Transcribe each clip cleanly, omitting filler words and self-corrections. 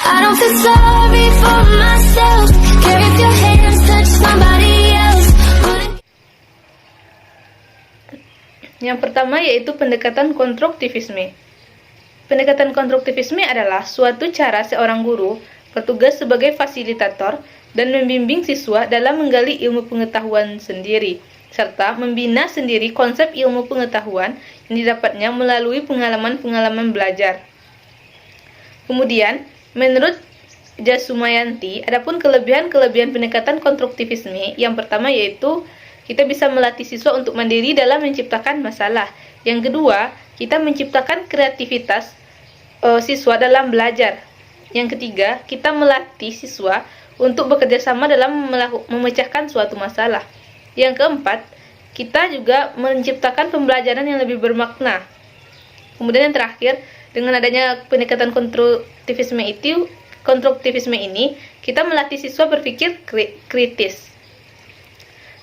I don't feel sorry for myself. Care if your hands touch somebody else. Yang pertama yaitu pendekatan konstruktivisme. Pendekatan konstruktivisme adalah suatu cara seorang guru bertugas sebagai fasilitator dan membimbing siswa dalam menggali ilmu pengetahuan sendiri, serta membina sendiri konsep ilmu pengetahuan yang didapatnya melalui pengalaman-pengalaman belajar. Kemudian, menurut Jasumayanti, adapun kelebihan-kelebihan pendekatan konstruktivisme, yang pertama yaitu kita bisa melatih siswa untuk mandiri dalam menciptakan masalah. Yang kedua, kita menciptakan kreativitas siswa dalam belajar. Yang ketiga, kita melatih siswa untuk bekerja sama dalam memecahkan suatu masalah. Yang keempat, kita juga menciptakan pembelajaran yang lebih bermakna. Kemudian yang terakhir, dengan adanya pendekatan konstruktivisme ini, kita melatih siswa berpikir kritis.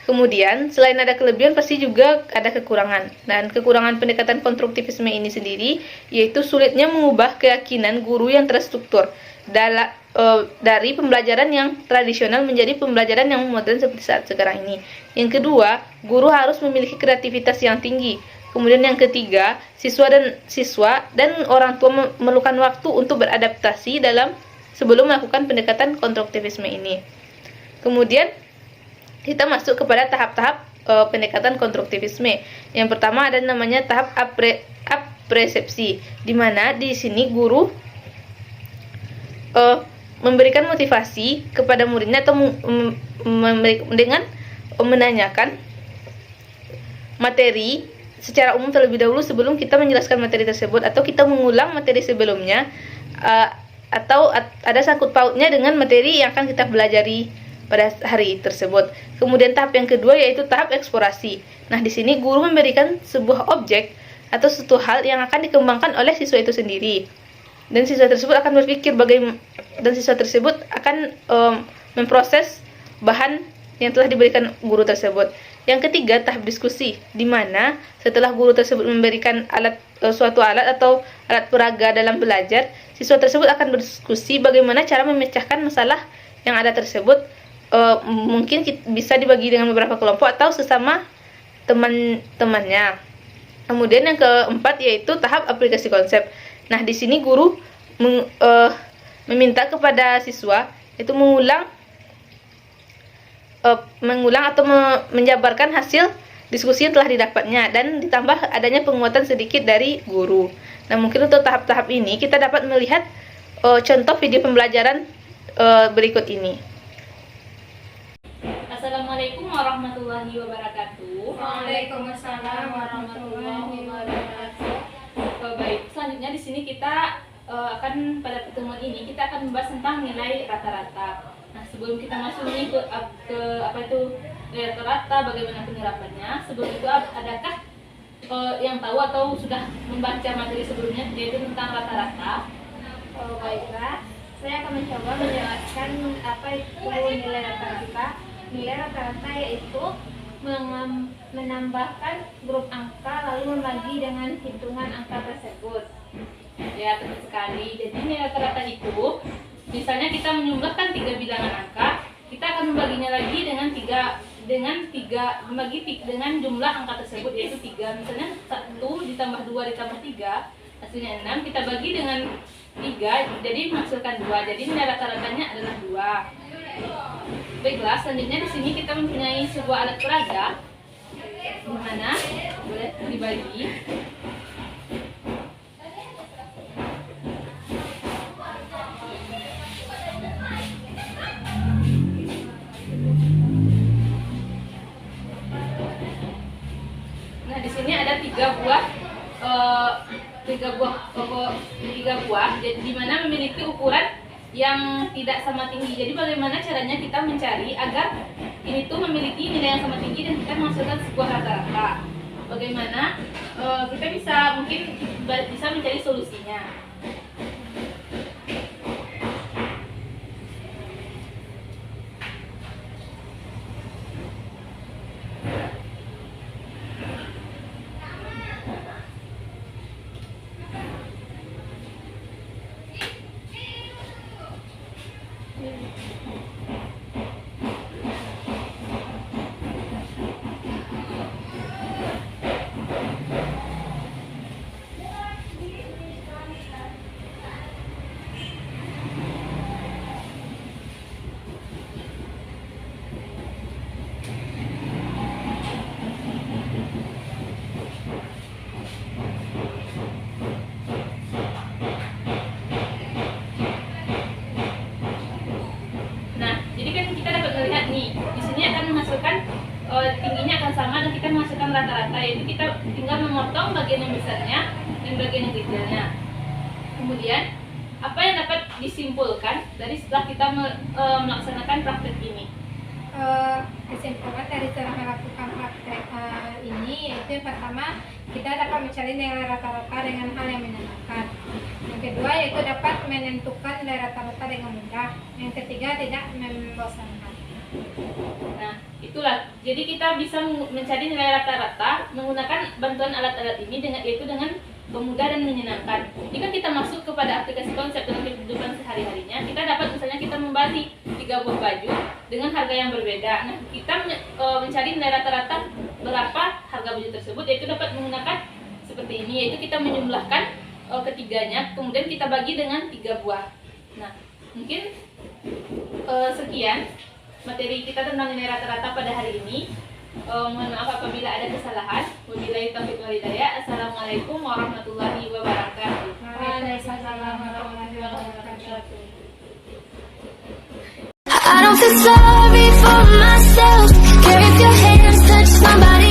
Kemudian, selain ada kelebihan, pasti juga ada kekurangan. Dan kekurangan pendekatan konstruktivisme ini sendiri, yaitu sulitnya mengubah keyakinan guru yang terstruktur dari pembelajaran yang tradisional menjadi pembelajaran yang modern seperti saat sekarang ini. Yang kedua, guru harus memiliki kreativitas yang tinggi. Kemudian yang ketiga, siswa dan orang tua memerlukan waktu untuk beradaptasi sebelum melakukan pendekatan konstruktivisme ini. Kemudian kita masuk kepada tahap-tahap pendekatan konstruktivisme. Yang pertama ada namanya tahap apresepsi, di mana di sini guru memberikan motivasi kepada muridnya atau dengan menanyakan materi secara umum terlebih dahulu sebelum kita menjelaskan materi tersebut, atau kita mengulang materi sebelumnya, atau ada sangkut pautnya dengan materi yang akan kita pelajari pada hari tersebut. Kemudian tahap yang kedua yaitu tahap eksplorasi. Nah, di sini guru memberikan sebuah objek atau suatu hal yang akan dikembangkan oleh siswa itu sendiri. Dan siswa tersebut akan berpikir dan siswa tersebut akan memproses bahan yang telah diberikan guru tersebut. Yang ketiga, tahap diskusi, di mana setelah guru tersebut memberikan suatu alat atau alat peraga dalam belajar, siswa tersebut akan berdiskusi bagaimana cara memecahkan masalah yang ada tersebut. Mungkin bisa dibagi dengan beberapa kelompok atau sesama teman-temannya. Kemudian yang keempat yaitu tahap aplikasi konsep. Nah, di sini guru meminta kepada siswa itu mengulang atau menjabarkan hasil diskusi yang telah didapatnya dan ditambah adanya penguatan sedikit dari guru. Nah, mungkin untuk tahap-tahap ini kita dapat melihat contoh video pembelajaran berikut ini. Assalamualaikum warahmatullahi wabarakatuh. Waalaikumsalam warahmatullahi wabarakatuh. Baik, selanjutnya di sini kita akan pada pertemuan ini kita akan membahas tentang nilai rata-rata. Nah, sebelum kita masuk nih ke apa itu nilai rata-rata, bagaimana penerapannya, sebelum itu adakah yang tahu atau sudah membaca materi sebelumnya yaitu tentang rata-rata? Baiklah, saya akan mencoba menjelaskan apa itu nilai rata-rata. Nilai rata-rata yaitu menambahkan grup angka lalu membagi dengan hitungan angka tersebut. Ya, tepat sekali. Jadi nilai rata-rata itu, misalnya kita menjumlahkan 3 bilangan angka, kita akan membaginya lagi dengan jumlah angka tersebut yaitu 3. Misalnya 1 ditambah 2 ditambah 3 hasilnya 6, kita bagi dengan 3 jadi menghasilkan 2. Jadi nilai rata-ratanya adalah 2. Baiklah, selanjutnya di sini kita mempunyai sebuah alat peraga di mana boleh dibagi. Nah, di sini ada 3 buah, jadi di mana memiliki ukuran yang tidak sama tinggi. Jadi bagaimana caranya kita mencari agar ini tuh memiliki nilai yang sama tinggi dan kita menghasilkan sebuah rata-rata? Bagaimana kita bisa mencari solusinya? Nah, jadi kan kita dapat melihat nih, di sini akan menghasilkan tingginya akan sama dan kita menghasilkan rata-rata, yaitu kita tinggal memotong bagian yang besarnya dan bagian yang kecilnya. Kemudian, apa yang dapat disimpulkan dari setelah kita melaksanakan praktek ini? Kesimpulan dari setelah melakukan praktek ini yaitu yang pertama, kita dapat mencari nilai rata-rata dengan hal yang menyenangkan. Yang kedua yaitu dapat menentukan nilai rata-rata dengan mudah. Yang ketiga tidak membosankan. Nah, itulah. Jadi kita bisa mencari nilai rata-rata menggunakan bantuan alat-alat ini yaitu dengan mudah dan menyenangkan. Jika kita masuk kepada aplikasi konsep dalam kehidupan sehari-harinya, kita dapat misalnya kita membeli 3 buah baju dengan harga yang berbeda. Nah, kita mencari nilai rata-rata berapa harga baju tersebut, yaitu dapat menggunakan seperti ini, yaitu kita menjumlahkan ketiganya, kemudian kita bagi dengan 3 buah. Nah, mungkin sekian materi kita tentang nilai rata-rata pada hari ini. Mohon maaf apabila ada kesalahan. Wabillahi taufiq wal hidayah. Assalamualaikum warahmatullahi wabarakatuh. Waalaikumsalam warahmatullahi wabarakatuh. I don't feel sorry for myself. Care if your hands touch my body.